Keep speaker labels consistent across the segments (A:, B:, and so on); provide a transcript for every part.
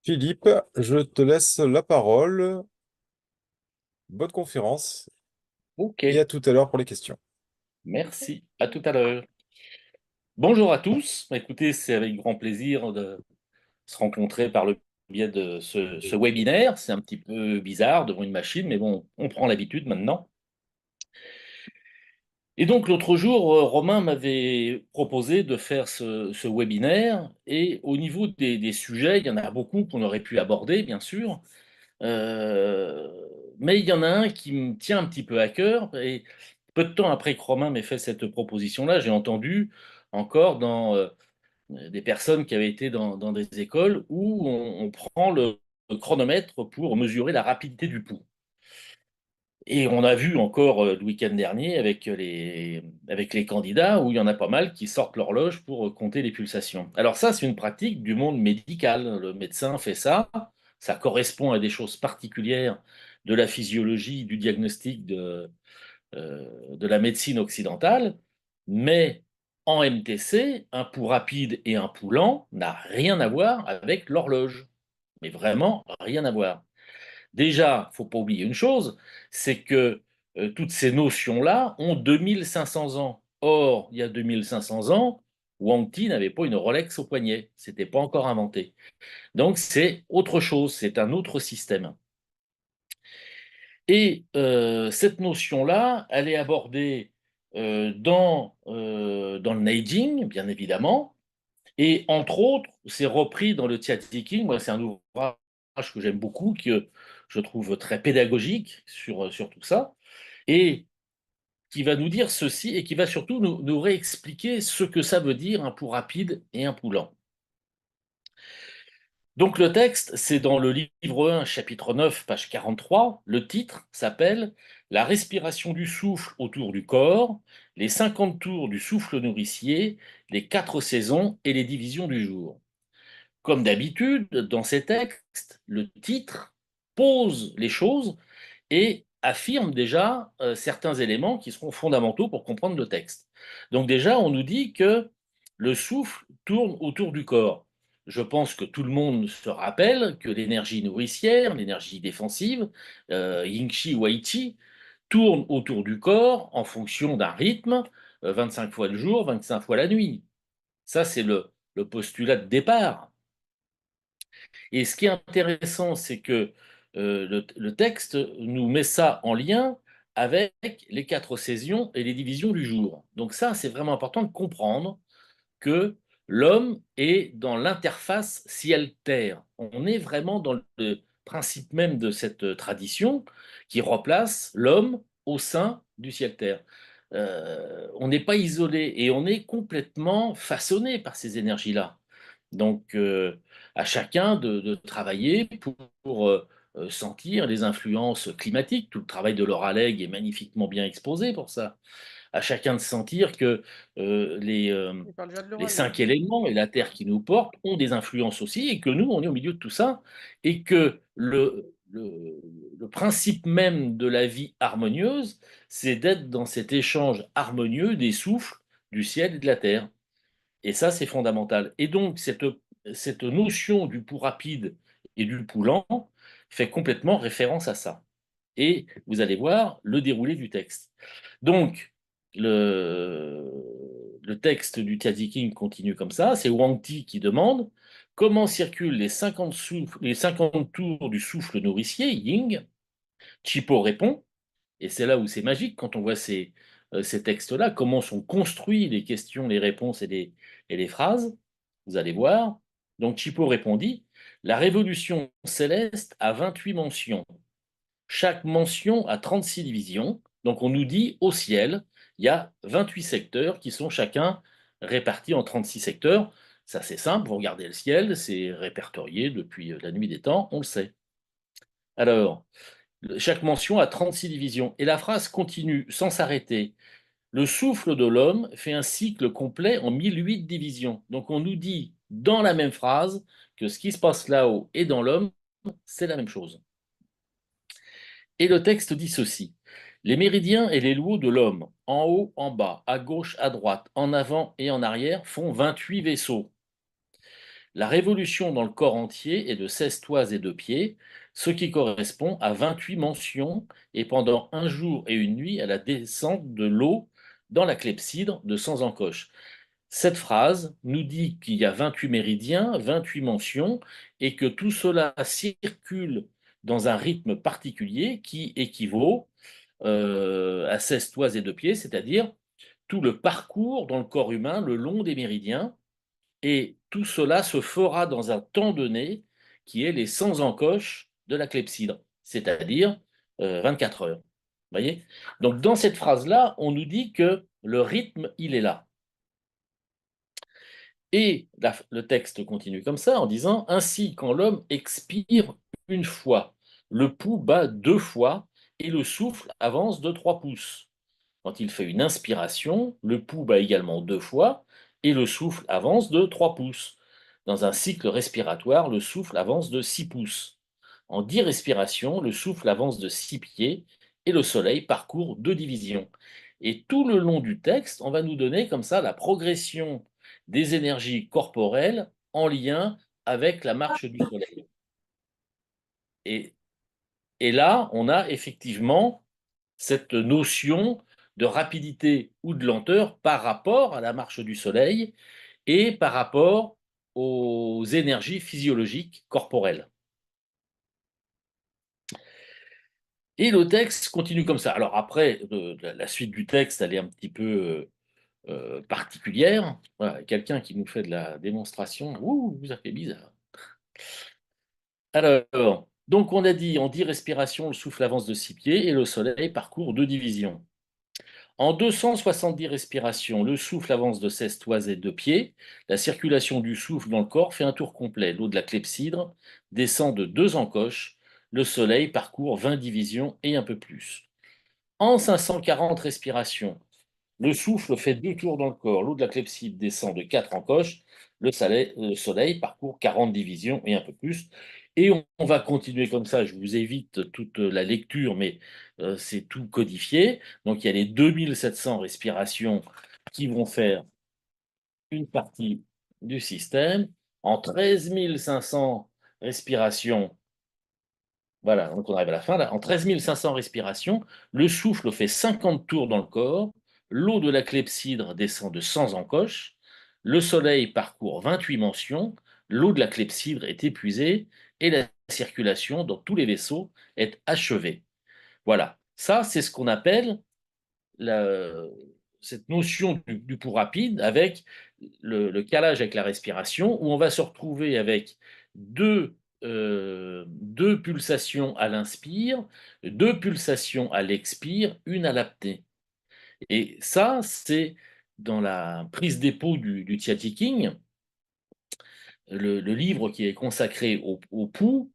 A: Philippe, je te laisse la parole. Bonne conférence
B: Ok,
A: et à tout à l'heure pour les questions.
B: merci. À tout à l'heure. Bonjour à tous. Écoutez, c'est avec grand plaisir de se rencontrer par le biais de ce webinaire. C'est un petit peu bizarre devant une machine, mais bon, on prend l'habitude maintenant. Et donc l'autre jour, Romain m'avait proposé de faire ce webinaire. Et au niveau des sujets, il y en a beaucoup qu'on aurait pu aborder, bien sûr. Euh, mais il y en a un qui me tient un petit peu à cœur. Et peu de temps après que Romain m'ait fait cette proposition-là, j'ai entendu encore dans des personnes qui avaient été dans des écoles où on prend le chronomètre pour mesurer la rapidité du pouls. Et on a vu encore le week-end dernier avec les candidats où il y en a pas mal qui sortent l'horloge pour compter les pulsations. Alors ça, c'est une pratique du monde médical. Le médecin fait ça. Ça correspond à des choses particulières de la physiologie, du diagnostic de la médecine occidentale. Mais en MTC, un pouls rapide et un pouls lent n'a rien à voir avec l'horloge. Mais vraiment rien à voir. Déjà, il ne faut pas oublier une chose, c'est que toutes ces notions-là ont 2500 ans. Or, il y a 2500 ans, Wang Ti n'avait pas une Rolex au poignet. C'était pas encore inventé. Donc, c'est autre chose, c'est un autre système. Et cette notion-là, elle est abordée dans le Neijing, bien évidemment, et entre autres, c'est repris dans le Tia Tzu. Moi, c'est un ouvrage que j'aime beaucoup, que je trouve très pédagogique sur tout ça, et qui va nous dire ceci, et qui va surtout nous réexpliquer ce que ça veut dire un pouls rapide et un pouls lent. Donc le texte, c'est dans le livre 1, chapitre 9, page 43. Le titre s'appelle La respiration du souffle autour du corps, les 50 tours du souffle nourricier, les 4 saisons et les divisions du jour. Comme d'habitude, dans ces textes, le titre pose les choses et affirme déjà certains éléments qui seront fondamentaux pour comprendre le texte. Donc déjà, on nous dit que le souffle tourne autour du corps. Je pense que tout le monde se rappelle que l'énergie nourricière, l'énergie défensive, Yin-Chi ou Ai-Chi, tourne autour du corps en fonction d'un rythme, 25 fois le jour, 25 fois la nuit. Ça, c'est le postulat de départ. Et ce qui est intéressant, c'est que le texte nous met ça en lien avec les 4 saisons et les divisions du jour. Donc ça, c'est vraiment important de comprendre que l'homme est dans l'interface ciel-terre. On est vraiment dans le principe même de cette tradition qui replace l'homme au sein du ciel-terre. On n'est pas isolé et on est complètement façonné par ces énergies-là. Donc, à chacun de travailler pour sentir les influences climatiques. Tout le travail de Laura Legge est magnifiquement bien exposé pour ça. À chacun de sentir que euh, les, euh,
C: Il parle déjà de
B: les
C: l'oral.
B: 5 éléments et la Terre qui nous porte ont des influences aussi, et que nous, on est au milieu de tout ça, et que le principe même de la vie harmonieuse, c'est d'être dans cet échange harmonieux des souffles du ciel et de la Terre. Et ça, c'est fondamental. Et donc, cette notion du pouls rapide et du pouls lent fait complètement référence à ça. Et vous allez voir le déroulé du texte. Donc, le, le texte du King continue comme ça. C'est Wang Ti qui demande comment circulent les 50 tours du souffle nourricier, Ying. Chipo répond, et c'est là où c'est magique quand on voit ces textes-là, comment sont construits les questions, les réponses et les phrases. Vous allez voir. Donc Chipo répondit, la révolution céleste a 28 mentions. Chaque mention a 36 divisions. Donc on nous dit au ciel, il y a 28 secteurs qui sont chacun répartis en 36 secteurs. Ça c'est simple, vous regardez le ciel, c'est répertorié depuis la nuit des temps, on le sait. Alors, chaque mention a 36 divisions. Et la phrase continue sans s'arrêter. Le souffle de l'homme fait un cycle complet en 1008 divisions. Donc on nous dit dans la même phrase que ce qui se passe là-haut et dans l'homme, c'est la même chose. Et le texte dit ceci. Les méridiens et les loups de l'homme, en haut, en bas, à gauche, à droite, en avant et en arrière, font 28 vaisseaux. La révolution dans le corps entier est de 16 toises et 2 pieds, ce qui correspond à 28 mentions et pendant un jour et une nuit à la descente de l'eau dans la clepsydre de sans encoche. Cette phrase nous dit qu'il y a 28 méridiens, 28 mentions, et que tout cela circule dans un rythme particulier qui équivaut à 16 toises et 2 pieds, c'est-à-dire tout le parcours dans le corps humain le long des méridiens, et tout cela se fera dans un temps donné qui est les 100 encoches de la clepsydre, c'est-à-dire 24 heures. Voyez. Donc dans cette phrase-là, on nous dit que le rythme, il est là. Et le texte continue comme ça en disant: ainsi, quand l'homme expire une fois, le pouls bat 2 fois et le souffle avance de 3 pouces. Quand il fait une inspiration, le pouls bat également 2 fois et le souffle avance de 3 pouces. Dans un cycle respiratoire, le souffle avance de 6 pouces. En 10 respirations, le souffle avance de 6 pieds et le soleil parcourt 2 divisions. Et tout le long du texte, on va nous donner comme ça la progression des énergies corporelles en lien avec la marche du soleil. Et, et là, on a effectivement cette notion de rapidité ou de lenteur par rapport à la marche du soleil et par rapport aux énergies physiologiques corporelles. Et le texte continue comme ça. Alors après, la suite du texte, elle est un petit peu particulière. Voilà, quelqu'un qui nous fait de la démonstration. Ouh, ça fait bizarre. Alors, donc on a dit en 10 respirations, le souffle avance de 6 pieds et le soleil parcourt 2 divisions. En 270 respirations, le souffle avance de 16 toises et 2 pieds. La circulation du souffle dans le corps fait un tour complet. L'eau de la clepsydre descend de 2 encoches. Le soleil parcourt 20 divisions et un peu plus. En 540 respirations, le souffle fait 2 tours dans le corps. L'eau de la clepsydre descend de 4 encoches. Le soleil parcourt 40 divisions et un peu plus. Et on va continuer comme ça. Je vous évite toute la lecture, mais c'est tout codifié. Donc il y a les 2700 respirations qui vont faire une partie du système. En 13 500 respirations, voilà, donc on arrive à la fin là. En 13 500 respirations, le souffle fait 50 tours dans le corps, l'eau de la clepsydre descend de 100 encoches, le soleil parcourt 28 mentions, l'eau de la clepsydre est épuisée et la circulation dans tous les vaisseaux est achevée. Voilà, ça c'est ce qu'on appelle la- cette notion du pouls rapide avec le calage avec la respiration, où on va se retrouver avec deux pulsations à l'inspire, 2 pulsations à l'expire, une à l'apnée. Et ça, c'est dans la prise d'épeau du Tia Chi King, le livre qui est consacré au pouls.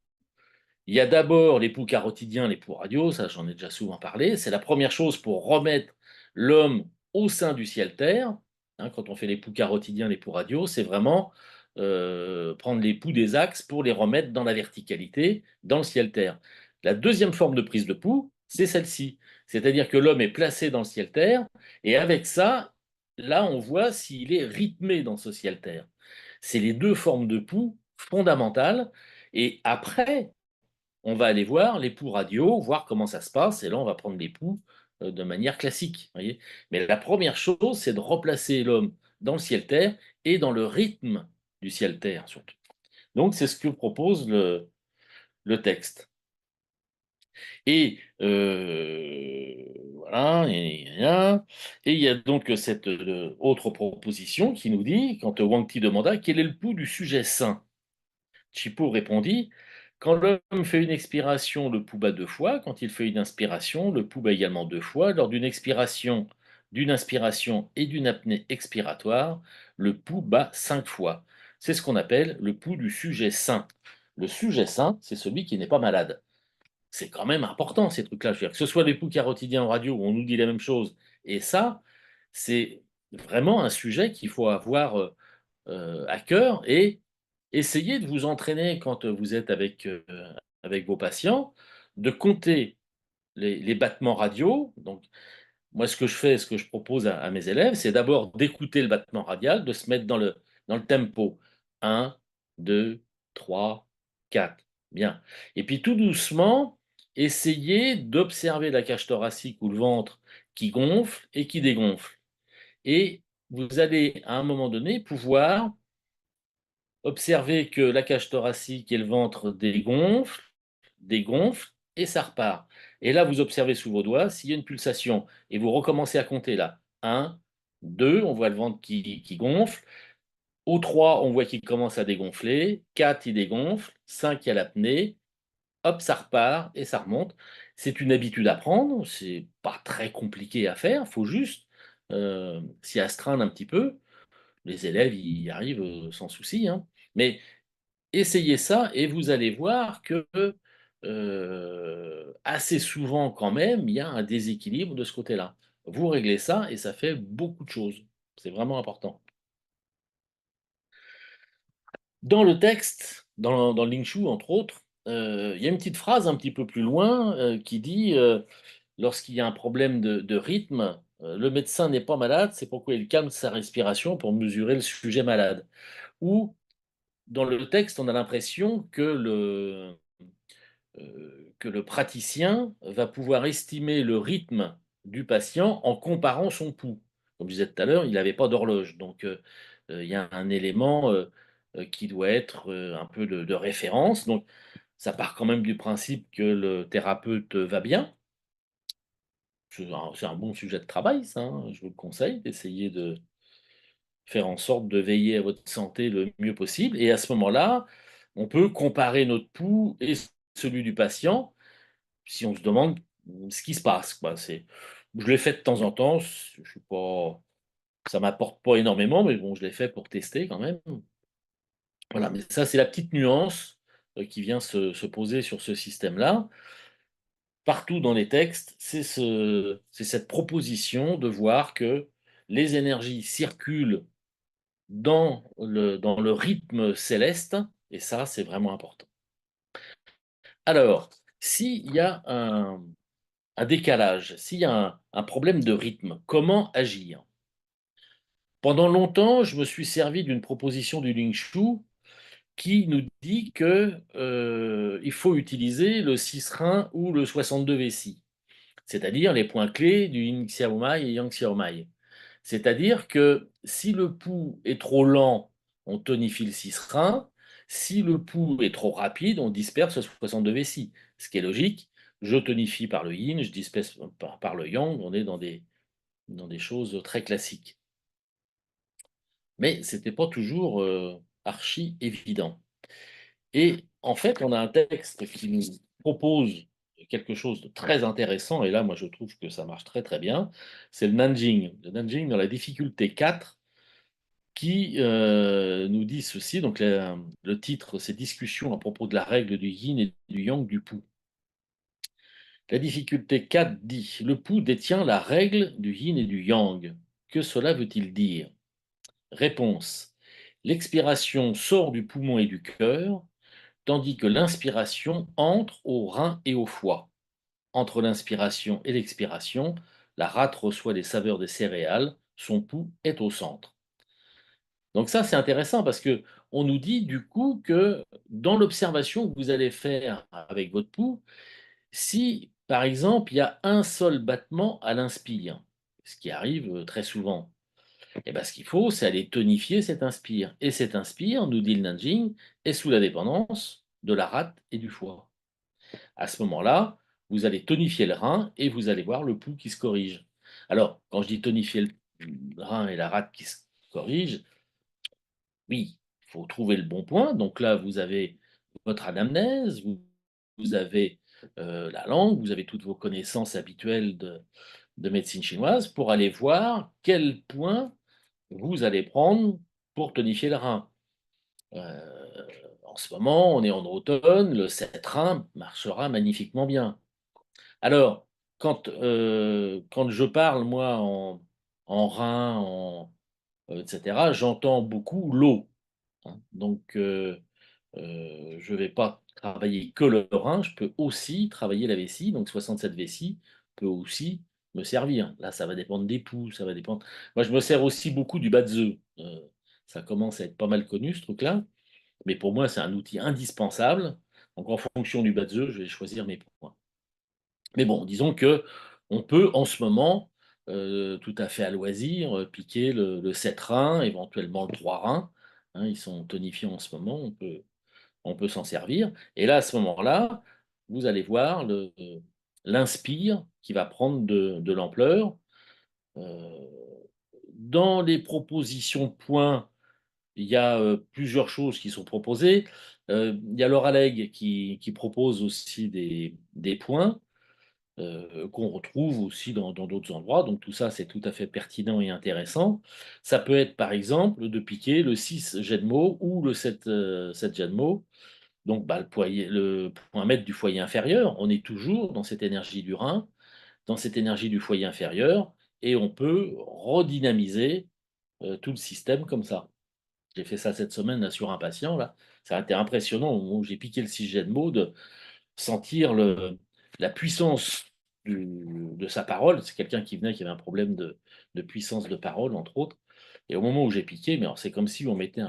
B: Il y a d'abord les poux carotidiens, les poux radiaux, ça j'en ai déjà souvent parlé. C'est la première chose pour remettre l'homme au sein du ciel-terre. Hein, quand on fait les poux carotidiens, les poux radiaux, c'est vraiment prendre les poux des axes pour les remettre dans la verticalité, dans le ciel-terre. La deuxième forme de prise de pouls, c'est celle-ci. C'est-à-dire que l'homme est placé dans le ciel-terre, et avec ça, là, on voit s'il est rythmé dans ce ciel-terre. C'est les deux formes de pouls fondamentales. Et après, on va aller voir les poux radio, voir comment ça se passe, et là, on va prendre les poux de manière classique. Voyez. Mais la première chose, c'est de replacer l'homme dans le ciel-terre et dans le rythme du ciel-terre, surtout. Donc, c'est ce que propose le texte. Et voilà, et il y a donc cette autre proposition qui nous dit, quand Wang Ti demanda quel est le pouls du sujet sain, Chipo répondit: quand l'homme fait une expiration, le pouls bat 2 fois. Quand il fait une inspiration, le pouls bat également 2 fois. Lors d'une expiration, d'une inspiration et d'une apnée expiratoire, le pouls bat 5 fois. C'est ce qu'on appelle le pouls du sujet sain. Le sujet sain, c'est celui qui n'est pas malade. C'est quand même important ces trucs-là. Je veux dire, que ce soit les poux carotidiens en radio où on nous dit la même chose, et ça, c'est vraiment un sujet qu'il faut avoir à cœur et essayez de vous entraîner quand vous êtes avec vos patients, de compter les battements radio. Donc, moi, ce que je fais, ce que je propose à mes élèves, c'est d'abord d'écouter le battement radial, de se mettre dans le tempo. Un, 2, 3, 4. Bien. Et puis tout doucement, essayez d'observer la cage thoracique ou le ventre qui gonfle et qui dégonfle. Et vous allez, à un moment donné, pouvoir observer que la cage thoracique et le ventre dégonflent, et ça repart. Et là, vous observez sous vos doigts s'il y a une pulsation. Et vous recommencez à compter là. 1, 2, on voit le ventre qui gonfle. Au 3, on voit qu'il commence à dégonfler. 4, il dégonfle. 5, il y a l'apnée. Hop, ça repart et ça remonte. C'est une habitude à prendre. C'est pas très compliqué à faire. Il faut juste s'y astreindre un petit peu. Les élèves y arrivent sans souci, hein. Mais essayez ça et vous allez voir que assez souvent quand même, il y a un déséquilibre de ce côté-là. Vous réglez ça et ça fait beaucoup de choses. C'est vraiment important. Dans le texte, dans le Lingshu, entre autres, il y a une petite phrase un petit peu plus loin qui dit lorsqu'il y a un problème de rythme, le médecin n'est pas malade, c'est pourquoi il calme sa respiration pour mesurer le sujet malade. Ou dans le texte, on a l'impression que le praticien va pouvoir estimer le rythme du patient en comparant son pouls. Comme je disais tout à l'heure, il n'avait pas d'horloge, donc il y a un élément qui doit être un peu de référence. Donc ça part quand même du principe que le thérapeute va bien. C'est un bon sujet de travail, ça, hein. Je vous le conseille d'essayer de faire en sorte de veiller à votre santé le mieux possible. Et à ce moment-là, on peut comparer notre pouls et celui du patient si on se demande ce qui se passe, quoi. Je l'ai fait de temps en temps, je suis pas, ça m'apporte pas énormément, mais bon, je l'ai fait pour tester quand même. Voilà, mais ça, c'est la petite nuance qui vient se poser sur ce système-là. Partout dans les textes, c'est cette proposition de voir que les énergies circulent dans le rythme céleste, et ça, c'est vraiment important. Alors, s'il y a un décalage, s'il y a un problème de rythme, comment agir? Pendant longtemps, je me suis servi d'une proposition du Ling Shu qui nous dit que il faut utiliser le 6 rein ou le 62 vessis, c'est-à-dire les points clés du Yin Xiaomai et Yang Xiaomai. C'est-à-dire que si le pouls est trop lent, on tonifie le 6 rein. Si le pouls est trop rapide, on disperse le 62 vessis. Ce qui est logique. Je tonifie par le yin, je disperse par le yang. On est dans des choses très classiques. Mais ce n'était pas toujours archi évident. Et en fait, on a un texte qui nous propose quelque chose de très intéressant, et là, moi, je trouve que ça marche très, très bien. C'est le Nanjing. Le Nanjing dans la difficulté 4, qui nous dit ceci. Donc, le titre, c'est Discussion à propos de la règle du yin et du yang du pouls. La difficulté 4 dit: le pouls détient la règle du yin et du yang. Que cela veut-il dire? Réponse: l'expiration sort du poumon et du cœur, tandis que l'inspiration entre au rein et au foie. Entre l'inspiration et l'expiration, la rate reçoit les saveurs des céréales, son pouls est au centre. Donc ça, c'est intéressant parce que on nous dit du coup que dans l'observation que vous allez faire avec votre pouls, si par exemple il y a un seul battement à l'inspire, ce qui arrive très souvent, et ben, ce qu'il faut, c'est aller tonifier cet inspire. Et cet inspire, nous dit le Nanjing, est sous la dépendance de la rate et du foie. À ce moment-là, vous allez tonifier le rein et vous allez voir le pouls qui se corrige. Alors, quand je dis tonifier le rein et la rate qui se corrige, oui, il faut trouver le bon point. Donc là, vous avez votre anamnèse, vous avez la langue, vous avez toutes vos connaissances habituelles de médecine chinoise pour aller voir quel point vous allez prendre pour tonifier le rein. En ce moment, on est en automne, le 7 rein marchera magnifiquement bien. Alors, quand je parle, moi, en rein, etc., j'entends beaucoup l'eau, hein. Donc, je ne vais pas travailler que le rein, je peux aussi travailler la vessie. Donc, 67 vessies peut aussi me servir. Là, ça va dépendre des poux, ça va dépendre. Moi, je me sers aussi beaucoup du bas de ça commence à être pas mal connu, ce truc-là. Mais pour moi, c'est un outil indispensable. Donc, en fonction du bas de jeu, je vais choisir mes points. Mais bon, disons que on peut en ce moment, tout à fait à loisir, piquer le 7 rein, éventuellement le 3 rein, hein, ils sont tonifiés en ce moment, on peut s'en servir et là, à ce moment-là, vous allez voir l'inspire qui va prendre de l'ampleur. Heu, dans les propositions de points, il y a, plusieurs choses qui sont proposées. Il y a l'Oralleg qui propose aussi des points qu'on retrouve aussi dans d'autres endroits. Donc tout ça, c'est tout à fait pertinent et intéressant. Ça peut être, par exemple, de piquer le 6 jet de mots ou le 7, 7 jet de mots. Donc bah, le point maître du foyer inférieur, on est toujours dans cette énergie du rein, dans cette énergie du foyer inférieur, et on peut redynamiser tout le système comme ça. J'ai fait ça cette semaine là, sur un patient, là. Ça a été impressionnant au moment où j'ai piqué le 6 jet de mots de sentir la puissance de sa parole. C'est quelqu'un qui venait, qui avait un problème de puissance de parole, entre autres. Et au moment où j'ai piqué, mais alors c'est comme si on mettait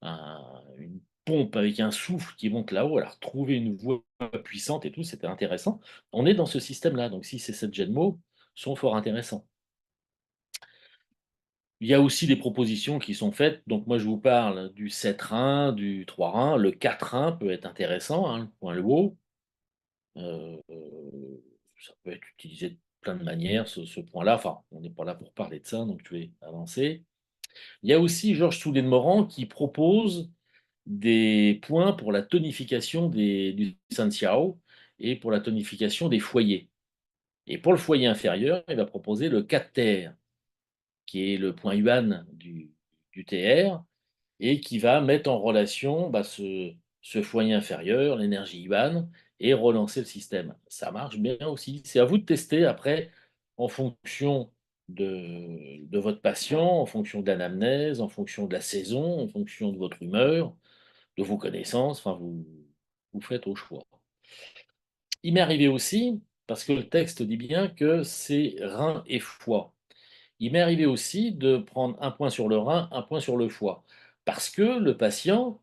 B: une pompe avec un souffle qui monte là-haut, alors trouver une voix puissante et tout, c'était intéressant. On est dans ce système-là, donc si ces 7 jets de mots sont fort intéressants. Il y a aussi des propositions qui sont faites, donc moi je vous parle du 7 rein, du 3 rein, le 4 rein peut être intéressant, hein, le point le haut. Heu, ça peut être utilisé de plein de manières, ce point-là. Enfin, on n'est pas là pour parler de ça, donc je vais avancer. Il y a aussi Georges Soulet-de-Morand qui propose des points pour la tonification du San Xiao et pour la tonification des foyers. Et pour le foyer inférieur, il va proposer le 4 terre, qui est le point yuan du TR, et qui va mettre en relation bah, ce foyer inférieur, l'énergie yuan, et relancer le système. Ça marche bien aussi. C'est à vous de tester après en fonction de votre patient, en fonction de l'anamnèse, en fonction de la saison, en fonction de votre humeur, de vos connaissances. Enfin, vous faites au choix. Il m'est arrivé aussi, parce que le texte dit bien que c'est rein et foie. Il m'est arrivé aussi de prendre un point sur le rein, un point sur le foie. Parce que le patient,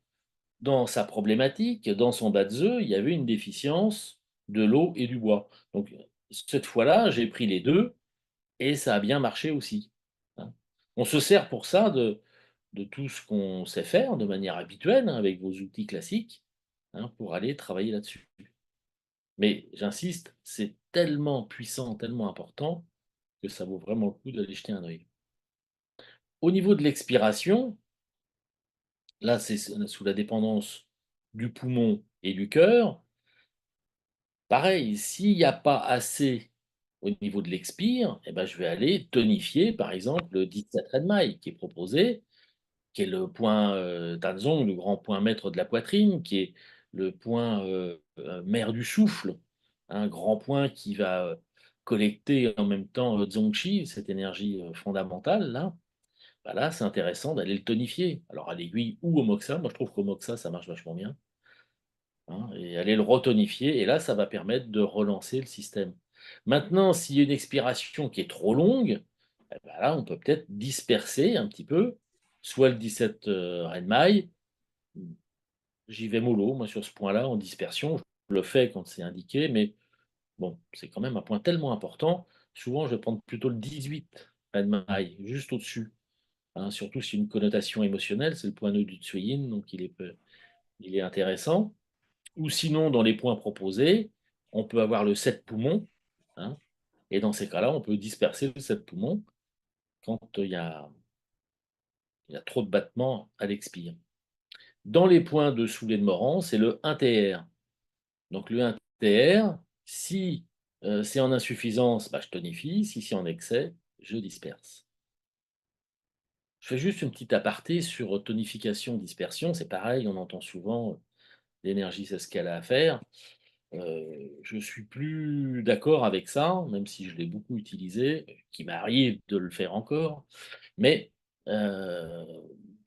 B: dans sa problématique, dans son bas il y avait une déficience de l'eau et du bois. Donc, cette fois-là, j'ai pris les 2 et ça a bien marché aussi, hein. On se sert pour ça de tout ce qu'on sait faire de manière habituelle, hein, avec vos outils classiques, hein, pour aller travailler là-dessus. Mais j'insiste, c'est tellement puissant, tellement important que ça vaut vraiment le coup d'aller jeter un œil. Au niveau de l'expiration, là, c'est sous la dépendance du poumon et du cœur. Pareil, s'il n'y a pas assez au niveau de l'expire, eh ben, je vais aller tonifier, par exemple, le 17 Renmaï qui est proposé, qui est le point Danzong, le grand point maître de la poitrine, qui est le point mère du souffle, un grand point qui va collecter en même temps Zongqi, cette énergie fondamentale là. Bah là, c'est intéressant d'aller le tonifier. Alors à l'aiguille ou au moxa, moi je trouve qu'au moxa ça marche vachement bien, hein, et aller le retonifier, et là, ça va permettre de relancer le système. Maintenant, s'il y a une expiration qui est trop longue, eh ben là, on peut peut-être disperser un petit peu, soit le 17 Renmaï, j'y vais mollo, moi, sur ce point-là, en dispersion. Je le fais quand c'est indiqué, mais bon, c'est quand même un point tellement important. Souvent, je vais prendre plutôt le 18 Renmaï, juste au-dessus, hein, surtout si une connotation émotionnelle, c'est le point nœud du Tsuyin, donc il est intéressant. Ou sinon, dans les points proposés, on peut avoir le 7 poumons, hein, et dans ces cas-là, on peut disperser le 7 poumons quand il y a trop de battements à l'expire. Dans les points de Soulet de Morand, c'est le 1 TR. Donc le 1 TR, si c'est en insuffisance, bah, je tonifie, si c'est en excès, je disperse. Je fais juste une petite aparté sur tonification, dispersion, c'est pareil, on entend souvent l'énergie, c'est ce qu'elle a à faire. Je suis plus d'accord avec ça, même si je l'ai beaucoup utilisé, qu'il m'arrive de le faire encore, mais heu,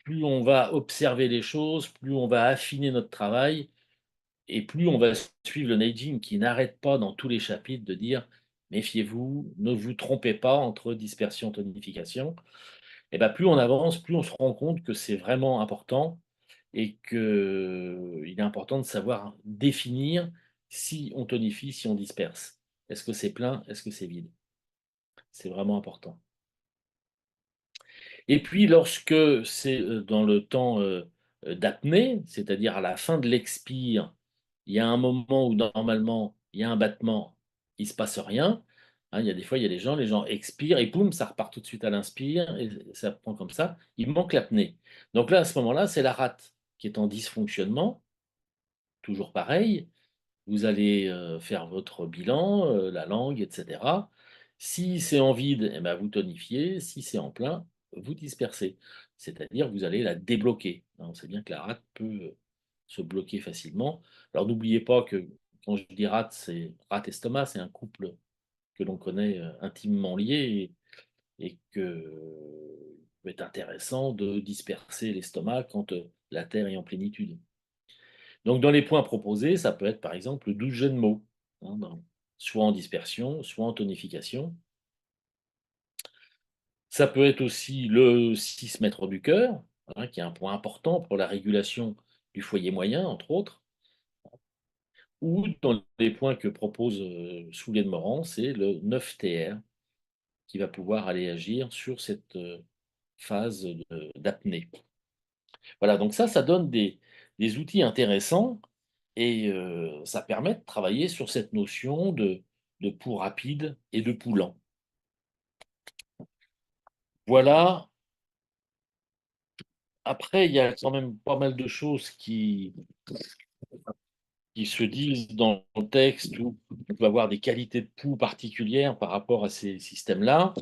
B: plus on va observer les choses, plus on va affiner notre travail et plus on va suivre le Neijing qui n'arrête pas dans tous les chapitres de dire: «Méfiez-vous, ne vous trompez pas entre dispersion, tonification», et bah, plus on avance, plus on se rend compte que c'est vraiment important et qu'il est important de savoir définir si on tonifie, si on disperse. Est-ce que c'est plein? Est-ce que c'est vide? C'est vraiment important. Et puis lorsque c'est, dans le temps, d'apnée, c'est-à-dire à la fin de l'expire, il y a un moment où normalement il y a un battement, il se passe rien. Hein, il y a des fois, il y a des gens, les gens expirent et boum, ça repart tout de suite à l'inspire et ça prend comme ça. Il manque l'apnée. Donc là, à ce moment-là, c'est la rate qui est en dysfonctionnement, toujours pareil. Vous allez, faire votre bilan, la langue et cetera. Si c'est en vide, eh ben, vous tonifiez, si c'est en plein, vous dispersez. C'est-à-dire, vous allez la débloquer, hein. On sait bien que la rate peut, se bloquer facilement. Alors n'oubliez pas que quand je dis rate, c'est rate estomac, c'est un couple que l'on connaît, intimement lié et que peut être intéressant de disperser l'estomac quand, la terre est en plénitude. Donc, dans les points proposés, ça peut être par exemple 12 jeux de mots, hein, soit en dispersion, soit en tonification. Ça peut être aussi le 6 mètres du cœur, hein, qui est un point important pour la régulation du foyer moyen, entre autres. Ou dans les points que propose Soulier de Morand, c'est le 9 TR, qui va pouvoir aller agir sur cette phase d'apnée. Voilà, donc ça donne des outils intéressants et ça permet de travailler sur cette notion de pouls rapide et de pouls lent. Voilà. Après, il y a quand même pas mal de choses qui se disent dans le texte où on peut avoir des qualités de pouls particulières par rapport à ces systèmes-là.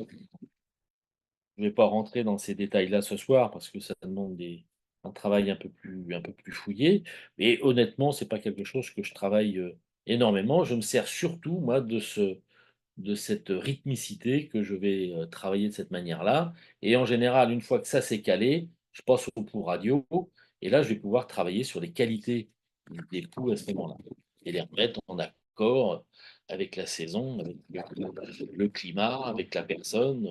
B: Je ne vais pas rentrer dans ces détails-là ce soir parce que ça demande un travail un peu plus fouillé. Mais honnêtement, c'est pas quelque chose que je travaille énormément. Je me sers surtout, moi, de cette rythmicité que je vais travailler de cette manière-là. Et en général, une fois que ça s'est calé, je passe au pouls radio. Et là, je vais pouvoir travailler sur les qualités des pouls à ce moment-là. Et les remettre en accord avec la saison, avec le climat, avec la personne,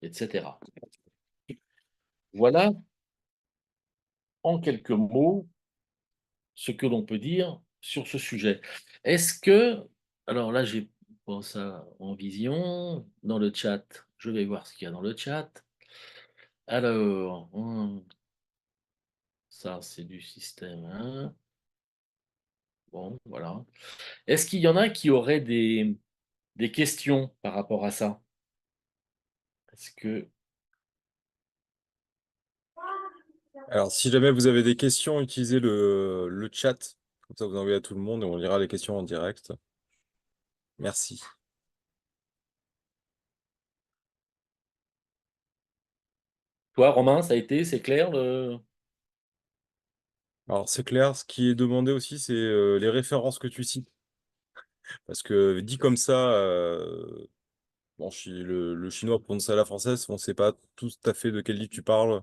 B: etc. Voilà, en quelques mots, ce que l'on peut dire sur ce sujet. Est-ce que, alors là, j'ai pas ça en vision, dans le chat, je vais voir ce qu'il y a dans le chat. Alors, ça, c'est du système 1. Bon, voilà. Est-ce qu'il y en a qui auraient des questions par rapport à ça? Est-ce que,
A: Alors, si jamais vous avez des questions, utilisez le chat. Comme ça, vous envoyez à tout le monde et on lira les questions en direct. Merci.
B: toi, Romain, ça a été, c'est clair
A: Alors, c'est clair, ce qui est demandé aussi, c'est les références que tu cites. Parce que dit comme ça, bon, le chinois prononcé à la française, on ne sait pas tout à fait de quel livre tu parles.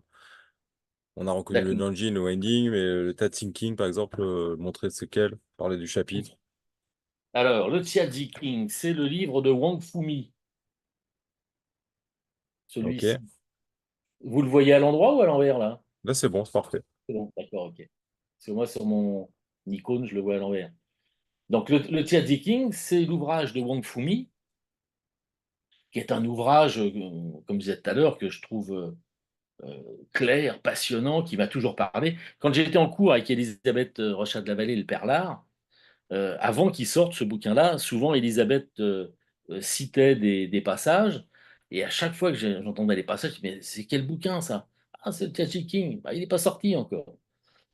A: On a reconnu le
B: D'accord.
A: Nanjing, le Wending, mais le Ta Thinking, par exemple, montrer c'est quel, parler du chapitre.
B: Alors, le Tianzi King, c'est le livre de Wang Fumi,
A: Ok.
B: celui-ci. Vous le voyez à l'endroit ou à l'envers, là?
A: Là, c'est bon, c'est parfait.
B: C'est bon, d'accord, ok. Parce que moi, sur mon icône, je le vois à l'envers. Donc, le Tianzi King, c'est l'ouvrage de Wang Fumi, qui est un ouvrage, comme je disais tout à l'heure, que je trouve clair, passionnant, qui m'a toujours parlé. Quand j'étais en cours avec Elisabeth Rochat de la Vallée et le Père Lard, avant qu'il sorte ce bouquin-là, souvent Elisabeth citait des passages, et à chaque fois que j'entendais les passages, je me disais, mais c'est quel bouquin ça? Ah, c'est le Tianzi King. Bah, il n'est pas sorti encore.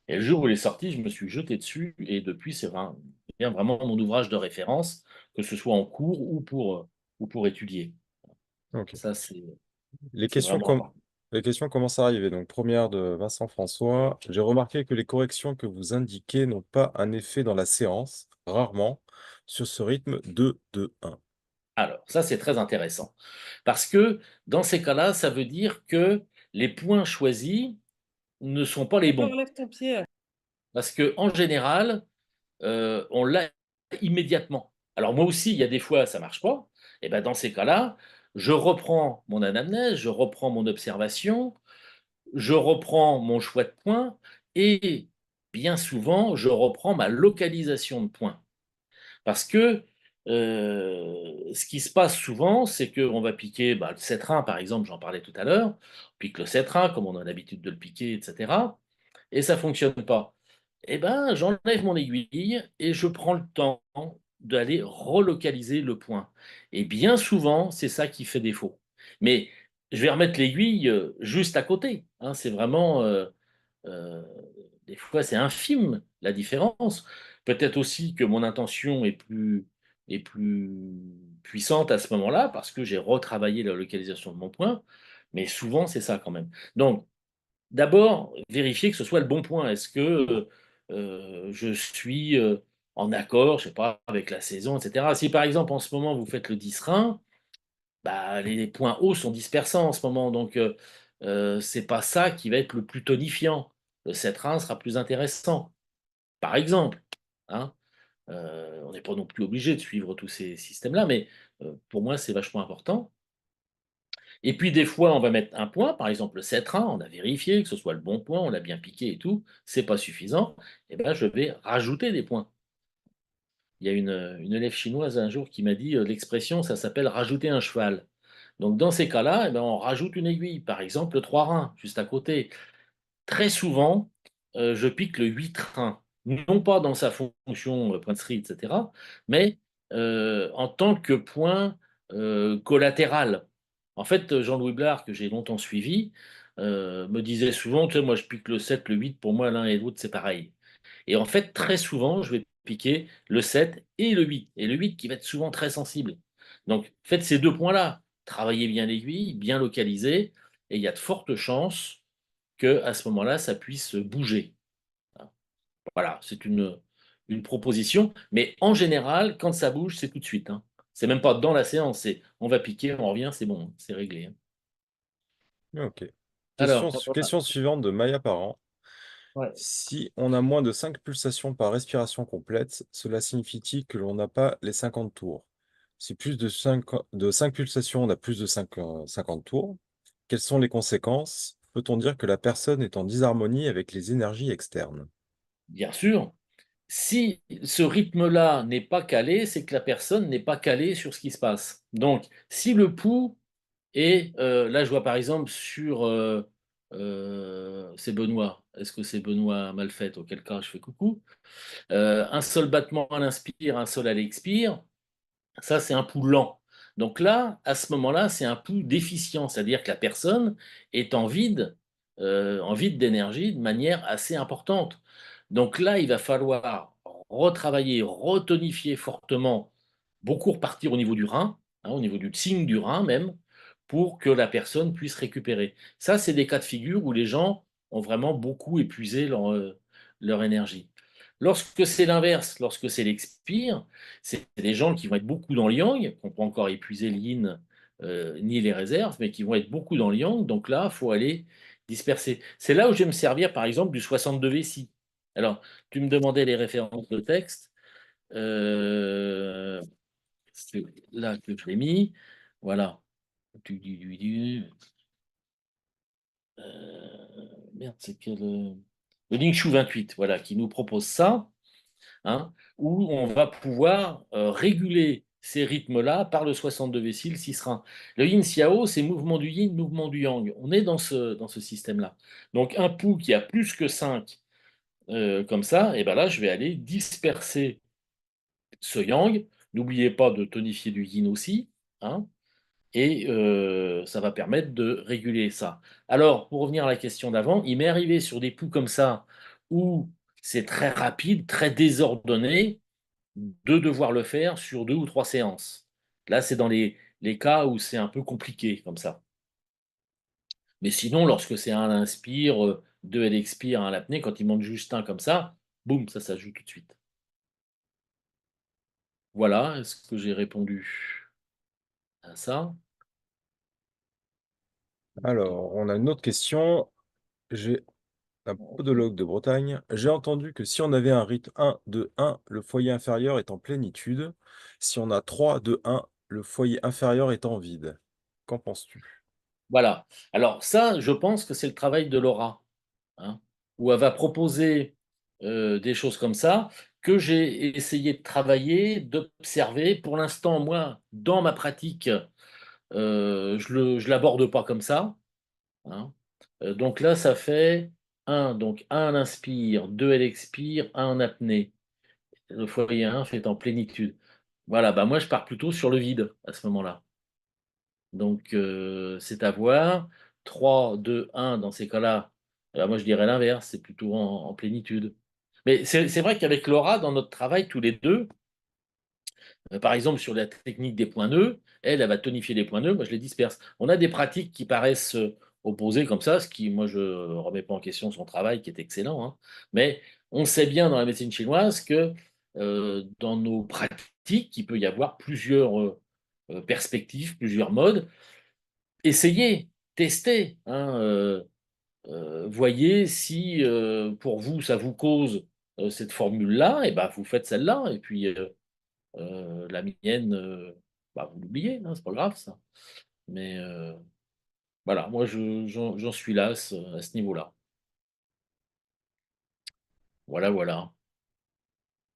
B: Et le jour où il est sorti, je me suis jeté dessus, et depuis, c'est devient vraiment mon ouvrage de référence, que ce soit en cours ou pour étudier.
A: Ok.
B: Ça,
A: Les
B: c'est
A: questions,
B: vraiment important.
A: les questions commencent à arriver. Donc, première de Vincent François. J'ai remarqué que les corrections que vous indiquez n'ont pas un effet dans la séance, rarement, sur ce rythme 2-2-1.
B: Alors, ça, c'est très intéressant. Parce que dans ces cas-là, ça veut dire que les points choisis ne sont pas les bons.
C: Relève ton pied.
B: Parce qu'en général, on l'a immédiatement. Alors moi aussi, il y a des fois, ça marche pas. Et ben dans ces cas-là, je reprends mon anamnèse, je reprends mon observation, je reprends mon choix de points, Et bien souvent, je reprends ma localisation de point. Parce que ce qui se passe souvent, c'est qu'on va piquer le cétrin, par exemple, j'en parlais tout à l'heure, on pique le cétrin comme on a l'habitude de le piquer, etc. Et ça ne fonctionne pas. Eh ben, j'enlève mon aiguille et je prends le temps d'aller relocaliser le point. Et bien souvent, c'est ça qui fait défaut. Mais je vais remettre l'aiguille juste à côté, hein, c'est vraiment euh, des fois, c'est infime la différence. Peut-être aussi que mon intention est plus puissante à ce moment-là parce que j'ai retravaillé la localisation de mon point. Mais souvent, c'est ça quand même. Donc, d'abord, vérifier que ce soit le bon point. Est-ce que je suis en accord, je sais pas, avec la saison, etc. Si par exemple, en ce moment, vous faites le 10 rein, bah, les points hauts sont dispersants en ce moment, donc c'est pas ça qui va être le plus tonifiant. Le 7 rein sera plus intéressant, par exemple, hein. On n'est pas non plus obligé de suivre tous ces systèmes-là, mais pour moi, c'est vachement important. Et puis des fois, on va mettre un point, par exemple le 7 rein, on a vérifié que ce soit le bon point, on l'a bien piqué et tout, c'est pas suffisant, et ben je vais rajouter des points. Il y a une élève chinoise un jour qui m'a dit l'expression, ça s'appelle rajouter un cheval. Donc dans ces cas-là, eh ben, on rajoute une aiguille, par exemple le 3 rein, juste à côté. Très souvent, je pique le 8 rein, non pas dans sa fonction pointerie, etc., mais en tant que point collatéral. En fait, Jean-Louis Blard, que j'ai longtemps suivi, me disait souvent, tu sais, moi je pique le 7, le 8, pour moi l'un et l'autre c'est pareil. Et en fait, très souvent, je vais piquer le 7 et le 8. Et le 8 qui va être souvent très sensible. Donc, faites ces deux points-là. Travaillez bien l'aiguille, bien localisé, et il y a de fortes chances que à ce moment-là, ça puisse bouger. Voilà, c'est une proposition. Mais en général, quand ça bouge, c'est tout de suite, hein. C'est même pas dans la séance, c'est on va piquer, on revient, c'est bon, c'est réglé, hein.
A: Ok.
B: Alors,
A: Question suivante de Maya Parent.
B: ouais.
A: Si on a moins de 5 pulsations par respiration complète, cela signifie-t-il que l'on n'a pas les 50 tours? Si plus de 5 pulsations, on a plus de 50 tours, quelles sont les conséquences? Peut-on dire que la personne est en disharmonie avec les énergies externes?
B: Bien sûr, si ce rythme-là n'est pas calé, c'est que la personne n'est pas calée sur ce qui se passe. Donc, si le pouls est, là je vois par exemple sur, c'est Benoît, est-ce que c'est Benoît Malfait? Auquel cas je fais coucou. Un seul battement à l'inspire, un seul à l'expire, ça c'est un pouls lent. Donc là, à ce moment-là, c'est un pouls déficient, c'est-à-dire que la personne est en vide d'énergie de manière assez importante. Donc là, il va falloir retravailler, retonifier fortement, beaucoup repartir au niveau du rein, hein, au niveau du signe du rein même, pour que la personne puisse récupérer. Ça, c'est des cas de figure où les gens ont vraiment beaucoup épuisé leur énergie. Lorsque c'est l'inverse, lorsque c'est l'expire, c'est des gens qui vont être beaucoup dans le yang, qui n'ont pas encore épuisé le yin ni les réserves, mais qui vont être beaucoup dans le yang. Donc là, il faut aller disperser. C'est là où je vais me servir, par exemple, du 62 Vessi. Alors, tu me demandais les références de texte. Euh, c'est là que je l'ai mis. Voilà. Merde, c'est quel. Le Lingshu 28, voilà, qui nous propose ça, hein, où on va pouvoir réguler ces rythmes-là par le 62 Vessi, le 6 rein. Le yin xiao, c'est mouvement du yin, mouvement du yang. On est dans ce système-là. Donc un pouls qui a plus que 5 comme ça, et ben là, je vais aller disperser ce yang. N'oubliez pas de tonifier du yin aussi, hein, et ça va permettre de réguler ça. Alors, pour revenir à la question d'avant, il m'est arrivé sur des pouls comme ça, où c'est très rapide, très désordonné, de devoir le faire sur 2 ou 3 séances. Là, c'est dans les cas où c'est un peu compliqué comme ça. Mais sinon, lorsque c'est un inspire, deux elle expire, un l'apnée, quand il manque juste un comme ça, boum, ça joue tout de suite. Voilà, est-ce que j'ai répondu à ça?
A: Alors, on a une autre question. J'ai un podologue de Bretagne. J'ai entendu que si on avait un rythme 1, 2, 1, le foyer inférieur est en plénitude. Si on a 3, 2, 1, le foyer inférieur est en vide. Qu'en penses-tu?
B: Voilà. Alors ça, je pense que c'est le travail de l'aura, hein. où elle va proposer des choses comme ça, que j'ai essayé de travailler, d'observer. Pour l'instant, moi, dans ma pratique, je l'aborde pas comme ça, hein. Donc là, ça fait un, donc un, elle inspire, 2, elle expire, un en apnée. Le foyer 1 fait en plénitude. Voilà, bah moi je pars plutôt sur le vide à ce moment-là. Donc c'est à voir. 3, 2, 1 dans ces cas-là, moi je dirais l'inverse, c'est plutôt en plénitude. Mais c'est vrai qu'avec Laura, dans notre travail, tous les deux, par exemple, sur la technique des points nœuds, elle va tonifier les points nœuds, moi je les disperse. On a des pratiques qui paraissent opposées comme ça, ce qui, moi, je ne remets pas en question son travail, qui est excellent, hein. Mais on sait bien dans la médecine chinoise que dans nos pratiques, il peut y avoir plusieurs perspectives, plusieurs modes. Essayez, testez, hein, voyez si pour vous, ça vous cause cette formule-là, et ben vous faites celle-là, et puis la mienne, bah, vous l'oubliez, hein, c'est pas grave ça. Mais voilà, moi j'en suis là à ce niveau-là. Voilà, voilà.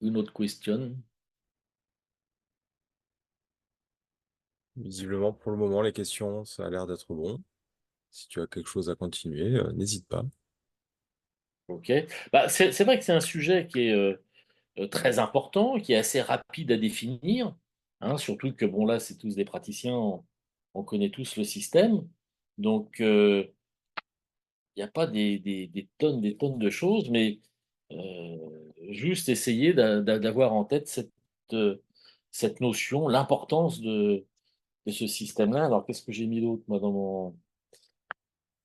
B: Une autre question.
A: Visiblement, pour le moment, les questions, ça a l'air d'être bon. Si tu as quelque chose à continuer, n'hésite pas.
B: Ok. Bah, c'est vrai que c'est un sujet qui est très important, qui est assez rapide à définir, hein, surtout que bon là, c'est tous des praticiens, on connaît tous le système. Donc, il n'y a pas des tonnes de choses, mais juste essayer d'avoir en tête euh, cette notion, l'importance de ce système-là. Alors, qu'est-ce que j'ai mis d'autre, moi, dans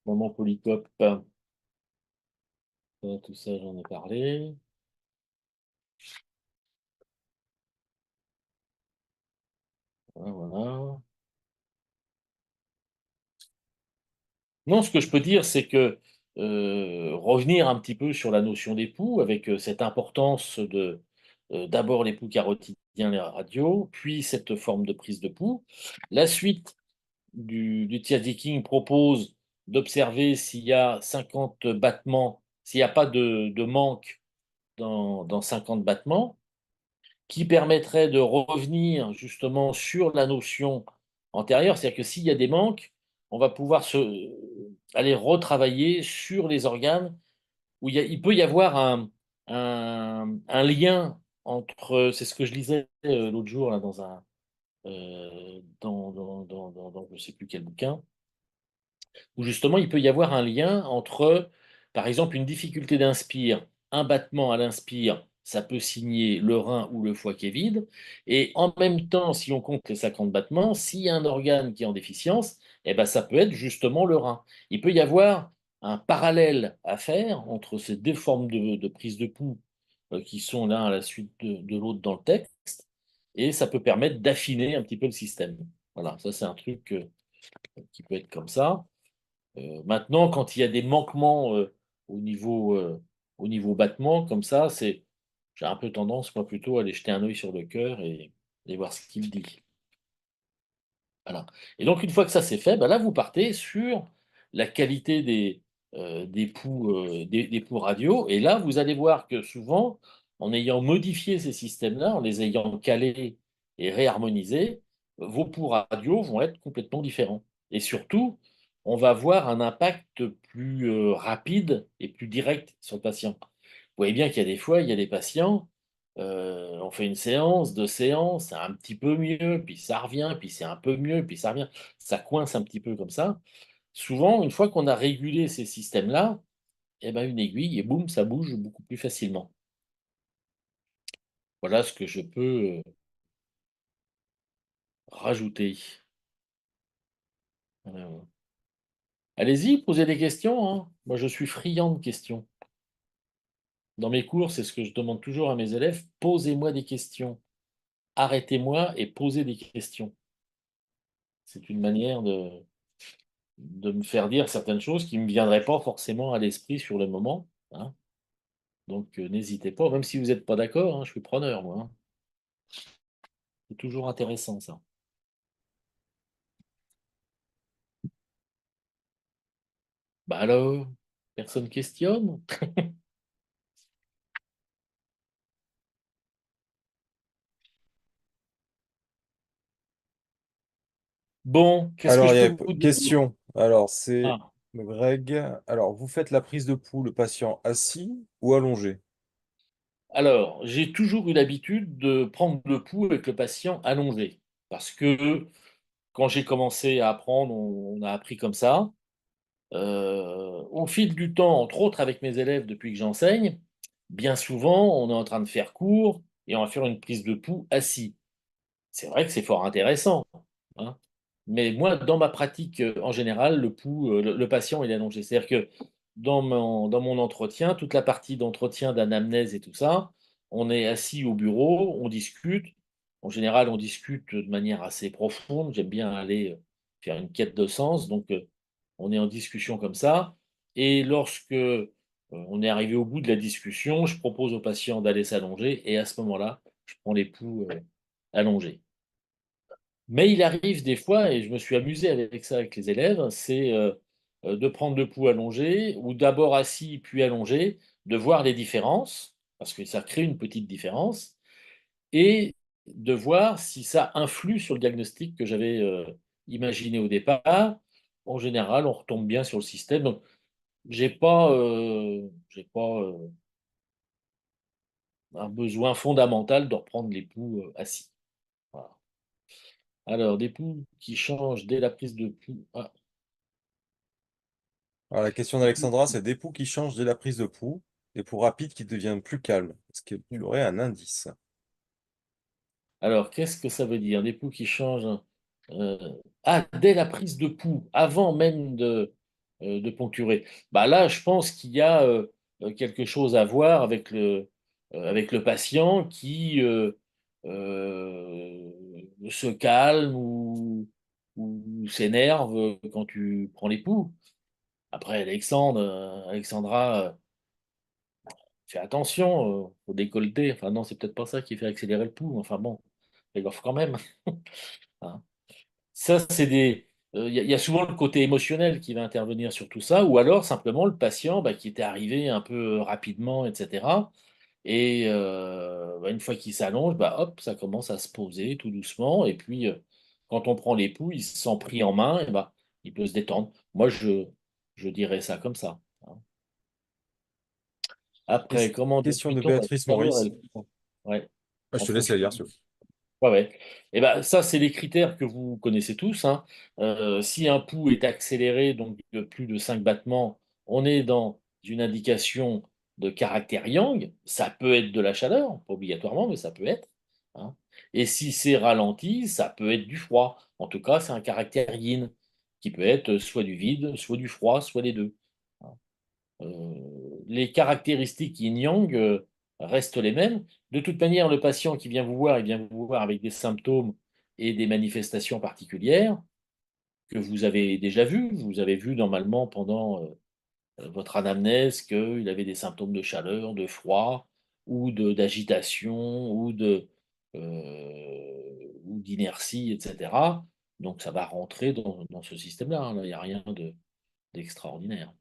B: mon polycope? Tout ça, j'en ai parlé. Voilà, voilà. Non, ce que je peux dire, c'est que revenir un petit peu sur la notion d'époux, avec cette importance de d'abord l'époux carotidien, les radios, puis cette forme de prise de pouls. La suite du King propose d'observer s'il y a 50 battements, s'il n'y a pas de manque dans 50 battements, qui permettrait de revenir justement sur la notion antérieure, c'est-à-dire que s'il y a des manques, on va pouvoir aller retravailler sur les organes où il peut y avoir un lien entre, c'est ce que je lisais l'autre jour là, dans je ne sais plus quel bouquin, où justement il peut y avoir un lien entre, par exemple, une difficulté d'inspire, un battement à l'inspire, ça peut signer le rein ou le foie qui est vide, et en même temps, si on compte les 50 battements, s'il y a un organe qui est en déficience, eh ben, ça peut être justement le rein. Il peut y avoir un parallèle à faire entre ces deux formes de prise de pouls qui sont l'un à la suite de l'autre dans le texte, et ça peut permettre d'affiner un petit peu le système. Voilà, ça c'est un truc qui peut être comme ça. Maintenant, quand il y a des manquements au niveau, euh, au niveau battement, comme ça, j'ai un peu tendance, moi, plutôt à aller jeter un œil sur le cœur et voir ce qu'il dit. Voilà. Et donc, une fois que ça c'est fait, ben là, vous partez sur la qualité des pouls radio. Et là, vous allez voir que souvent, en ayant modifié ces systèmes-là, en les ayant calés et réharmonisés, vos pouls radio vont être complètement différents. Et surtout, on va avoir un impact plus rapide et plus direct sur le patient. Vous voyez bien qu'il y a des fois, il y a des patients, on fait une séance, deux séances, c'est un petit peu mieux, puis ça revient, puis c'est un peu mieux, puis ça revient. Ça coince un petit peu comme ça. Souvent, une fois qu'on a régulé ces systèmes-là, eh ben, une aiguille et boum, ça bouge beaucoup plus facilement. Voilà ce que je peux rajouter. Euh, Allez-y, posez des questions, hein. Moi, je suis friand de questions. Dans mes cours, c'est ce que je demande toujours à mes élèves, posez-moi des questions. Arrêtez-moi et posez des questions. C'est une manière de me faire dire certaines choses qui ne me viendraient pas forcément à l'esprit sur le moment, hein. Donc, n'hésitez pas, même si vous n'êtes pas d'accord, hein, je suis preneur, moi, hein. C'est toujours intéressant, ça. Bah alors, personne questionne? Bon, qu'est-ce que
A: Alors,
B: je
A: il y
B: peux
A: a
B: vous dire d'autre?
A: question. Alors, c'est
B: Ah,
A: Greg. Alors, vous faites la prise de pouls, le patient assis ou allongé?
B: alors, j'ai toujours eu l'habitude de prendre le pouls avec le patient allongé. Parce que quand j'ai commencé à apprendre, on a appris comme ça. Au fil du temps, entre autres avec mes élèves depuis que j'enseigne, bien souvent, on est en train de faire cours et on va faire une prise de pouls assis. C'est vrai que c'est fort intéressant, hein. Mais moi, dans ma pratique, en général, le pouls, le patient, il est allongé. C'est-à-dire que dans mon entretien, toute la partie d'entretien, d'anamnèse et tout ça, on est assis au bureau, on discute. En général, on discute de manière assez profonde. J'aime bien aller, faire une quête de sens, donc on est en discussion comme ça et lorsque, on est arrivé au bout de la discussion, je propose au patient d'aller s'allonger et à ce moment-là, je prends les pouls, allongés. Mais il arrive des fois, et je me suis amusé avec ça avec les élèves, c'est, de prendre le pouls allongé ou d'abord assis puis allongé, de voir les différences, parce que ça crée une petite différence et de voir si ça influe sur le diagnostic que j'avais, imaginé au départ. En général, on retombe bien sur le système, donc j'ai pas un besoin fondamental de reprendre les pouls, assis. Voilà. Alors des pouls qui changent dès la prise de pouls. Ah,
A: Alors, la question d'Alexandra, c'est des poux qui changent dès la prise de pouls, des poux rapides qui deviennent plus calmes. Est-ce que tu aurais un indice?
B: alors qu'est-ce que ça veut dire? Des pouls qui changent, heu, ah, dès la prise de pouls, avant même de poncturer. Bah, là, je pense qu'il y a, quelque chose à voir avec le patient qui, se calme ou s'énerve, quand tu prends les pouls. Après Alexandra, fais attention, au décolleté. Enfin non, c'est peut-être pas ça qui fait accélérer le pouls, enfin bon, fais gaffe quand même, hein. Ça, c'est il y a souvent le côté émotionnel qui va intervenir sur tout ça ou alors simplement le patient, bah, qui était arrivé un peu rapidement et cetera et bah, une fois qu'il s'allonge, bah, hop, ça commence à se poser tout doucement et puis, quand on prend les pouls, il se sent pris en main et bah, il peut se détendre. Moi, je dirais ça comme ça, hein. Après, comment
A: Question de
B: décrit-on la
A: Béatrice
B: chaleur et
A: Maurice.
B: le froid? Ouais,
A: Ah, je
B: en
A: te laisse la
B: fonction.
A: lire, s'il te plaît.
B: Ouais, ouais. Et ben ça, c'est les critères que vous connaissez tous, hein. Si un pouls est accéléré, donc de plus de 5 battements, on est dans une indication de caractère yang. Ça peut être de la chaleur, pas obligatoirement, mais ça peut être, hein. Et si c'est ralenti, ça peut être du froid. En tout cas, c'est un caractère yin, qui peut être soit du vide, soit du froid, soit les 2, hein. Les caractéristiques yin-yang, restent les mêmes. De toute manière, le patient qui vient vous voir, il vient vous voir avec des symptômes et des manifestations particulières que vous avez déjà vues. Vous avez vu normalement pendant, votre anamnèse qu'il avait des symptômes de chaleur, de froid ou d'agitation ou d'inertie et cetera. Donc ça va rentrer dans ce système-là, hein. Là, il y a rien d'extraordinaire.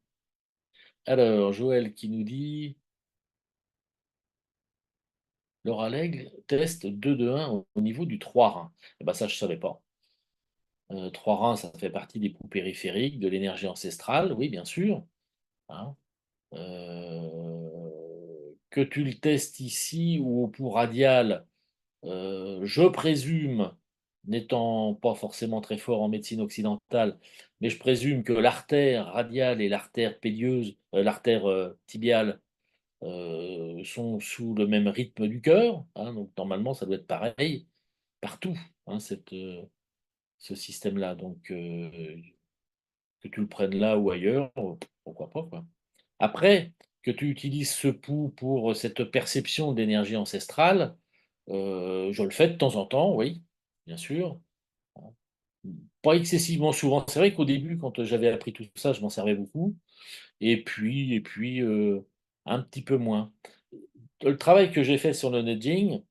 B: Alors, Joël qui nous dit: «Laura Lègle teste 2-2-1 au niveau du 3 reins». Et bah, ça, je ne savais pas. 3 reins, ça fait partie des poux périphériques, de l'énergie ancestrale, oui, bien sûr, hein. Que tu le testes ici ou au pouls radial, je présume, n'étant pas forcément très fort en médecine occidentale, mais je présume que l'artère radiale et l'artère pédieuse, l'artère, tibiale, sont sous le même rythme du cœur, hein, donc normalement ça doit être pareil partout, hein, ce système-là, donc que tu le prennes là ou ailleurs, pourquoi pas, quoi. Après, que tu utilises ce pouls pour cette perception d'énergie ancestrale, je le fais de temps en temps, oui, bien sûr, hein. Pas excessivement souvent. C'est vrai qu'au début, quand j'avais appris tout ça, je m'en servais beaucoup et puis, un petit peu moins. Le travail que j'ai fait sur le nudging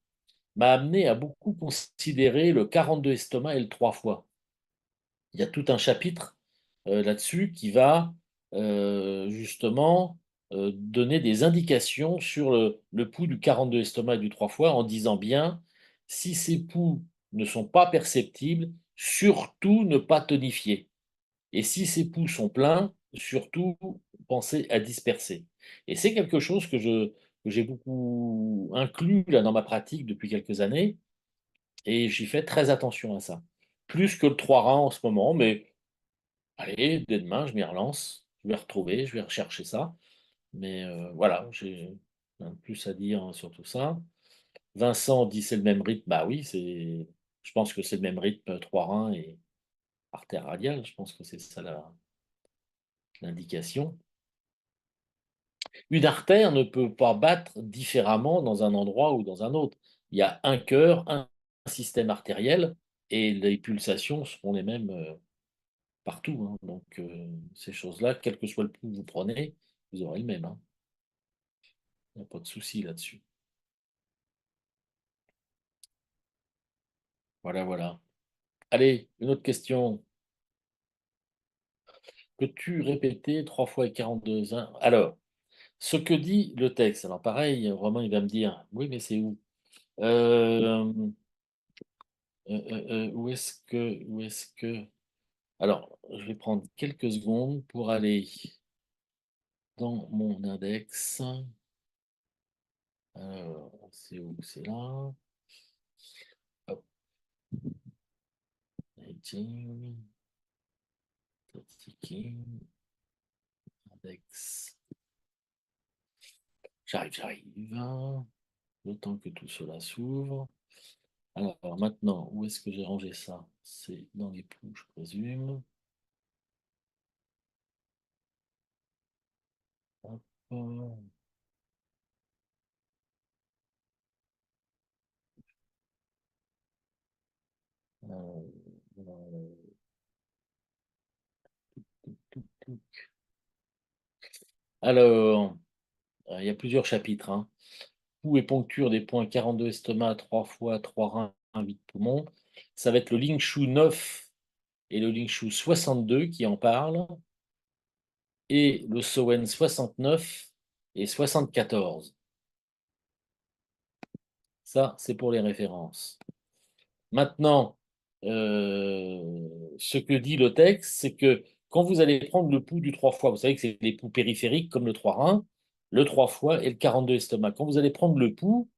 B: m'a amené à beaucoup considérer le 42 estomac et le 3 fois. Il y a tout un chapitre, là-dessus qui va, justement, donner des indications sur le pouls du 42 estomac et du 3 fois en disant bien: «Si ces pouls ne sont pas perceptibles, surtout ne pas tonifier. Et si ces poux sont pleins, surtout pensez à disperser. Et c'est quelque chose que j'ai beaucoup inclus là, dans ma pratique depuis quelques années, et j'y fais très attention à ça. Plus que le 3 reins en ce moment, mais allez, dès demain, je m'y relance. Je vais retrouver, je vais rechercher ça. Mais voilà, j'ai un peu plus à dire sur tout ça. Vincent dit c'est le même rythme. Bah oui, je pense que c'est le même rythme, 3 reins et artère radiale. Je pense que c'est ça l'indication. Une artère ne peut pas battre différemment dans un endroit ou dans un autre. Il y a un cœur, un système artériel, et les pulsations seront les mêmes partout, hein. Donc, ces choses-là, quel que soit le pouls que vous prenez, vous aurez le même, hein. Il n'y a pas de souci là-dessus. Voilà, voilà. Allez, une autre question. Peux-tu répéter 3 fois et 42 1? Alors, ce que dit le texte. Alors, pareil, Romain, il va me dire, oui, mais c'est où? Euh, où est-ce que... Alors, je vais prendre quelques secondes pour aller dans mon index. Alors, c'est où? C'est là. Hop, editing, ticking, index. J'arrive. Le temps que tout cela s'ouvre. Alors, maintenant, où est-ce que j'ai rangé ça? C'est dans les poux, je présume. Hop. Euh, euh, Alors, il y a plusieurs chapitres, hein. Pouls et poncture des points 42 estomac, 3 fois, 3 reins, 8 poumons. Ça va être le Ling Shu 9 et le Ling Shu 62 qui en parlent, et le Sowen 69 et 74. Ça, c'est pour les références. Maintenant, ce que dit le texte, c'est que quand vous allez prendre le pouls du 3 fois, vous savez que c'est les poux périphériques comme le 3 reins, le 3 fois et le 42 estomac. Quand vous allez prendre le pouls,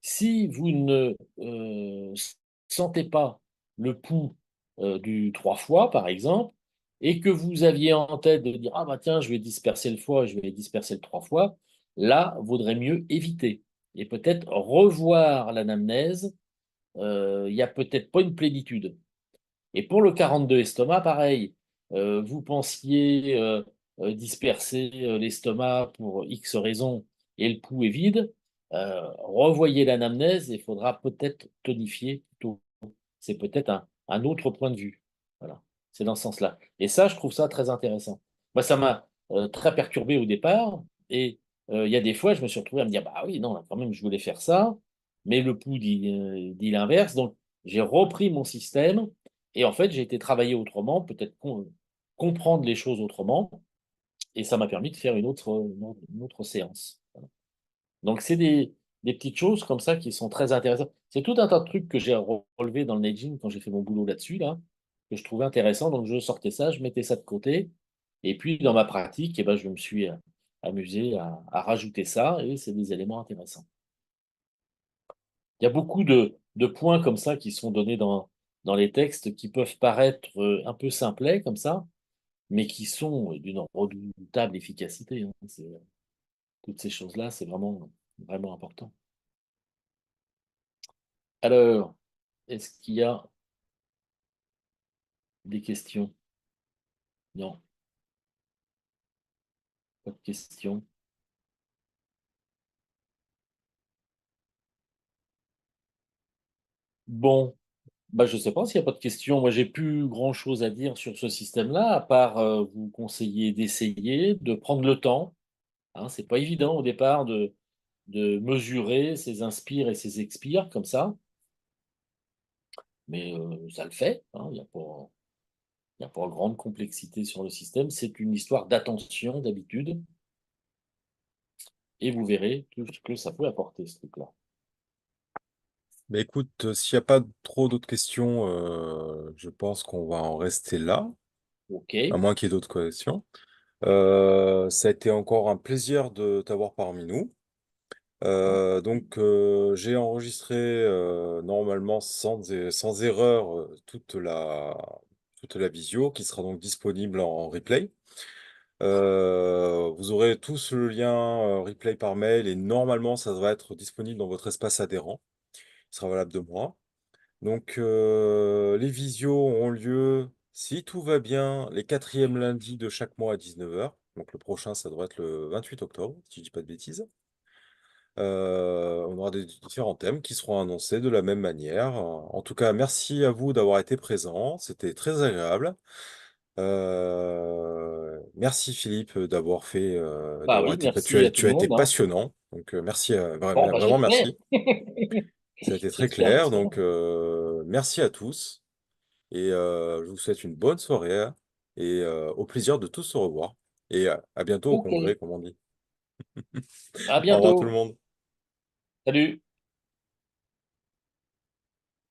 B: si vous ne sentez pas le pouls du 3 fois, par exemple, et que vous aviez en tête de dire, ah bah tiens, je vais disperser le foie, je vais disperser le 3 fois, là, vaudrait mieux éviter et peut-être revoir l'anamnèse. Il n'y a peut-être pas une plénitude. Et pour le 42 estomac, pareil. Vous pensiez disperser l'estomac pour X raisons et le pouls est vide. Revoyez l'anamnèse et il faudra peut-être tonifier plutôt. C'est peut-être un autre point de vue. Voilà. C'est dans ce sens-là. Et ça, je trouve ça très intéressant. Moi, ça m'a très perturbé au départ. Et il y a des fois, je me suis retrouvé à me dire, bah oui, non, là, quand même, je voulais faire ça. Mais le pouls dit l'inverse. Donc, j'ai repris mon système et en fait, j'ai été travailler autrement, peut-être comprendre les choses autrement, et ça m'a permis de faire une autre séance. Voilà. Donc, c'est des petites choses comme ça qui sont très intéressantes. C'est tout un tas de trucs que j'ai relevé dans le Neijin quand j'ai fait mon boulot là-dessus, là, que je trouvais intéressant. Donc, je sortais ça, je mettais ça de côté, et puis dans ma pratique, eh ben, je me suis amusé à rajouter ça, et c'est des éléments intéressants. Il y a beaucoup de points comme ça qui sont donnés dans les textes qui peuvent paraître un peu simplets comme ça, mais qui sont d'une redoutable efficacité, hein. Toutes ces choses-là, c'est vraiment, vraiment important. Alors, est-ce qu'il y a des questions? Non, pas de questions. Bon, bah, je ne sais pas s'il n'y a pas de questions. Moi, j'ai plus grand-chose à dire sur ce système-là, à part vous conseiller d'essayer, de prendre le temps. Hein, c'est pas évident au départ de mesurer ses inspires et ses expires comme ça, mais ça le fait, hein, il y a pas grande complexité sur le système. C'est une histoire d'attention d'habitude, et vous verrez tout ce que ça peut apporter, ce truc-là.
A: Mais écoute, s'il n'y a pas trop d'autres questions, je pense qu'on va en rester là,
B: Ok.
A: à moins qu'il y ait d'autres questions. Ça a été encore un plaisir de t'avoir parmi nous. J'ai enregistré normalement sans erreur toute la visio qui sera donc disponible en replay. Vous aurez tous le lien replay par mail et normalement ça devrait être disponible dans votre espace adhérent. Il sera valable 2 mois. Les visios auront lieu, si tout va bien, les quatrièmes lundis de chaque mois à 19h. Donc le prochain, ça devrait être le 28 octobre, si je dis pas de bêtises. On aura des différents thèmes qui seront annoncés de la même manière. En tout cas, merci à vous d'avoir été présents. C'était très agréable. Merci Philippe
B: Bah
A: d'avoir
B: oui,
A: été,
B: merci à tout
A: tu
B: le
A: as été
B: monde, hein.
A: passionnant. Merci,
B: Bon, bah
A: vraiment
B: j'espère.
A: merci. Ça a été très
B: J'espère,
A: clair.
B: j'espère.
A: Merci à tous et je vous souhaite une bonne soirée et au plaisir de tous se revoir. Et à bientôt au
B: Ok.
A: congrès, comme on dit.
B: À
A: Au revoir tout le
B: bientôt.
A: monde.
B: Salut.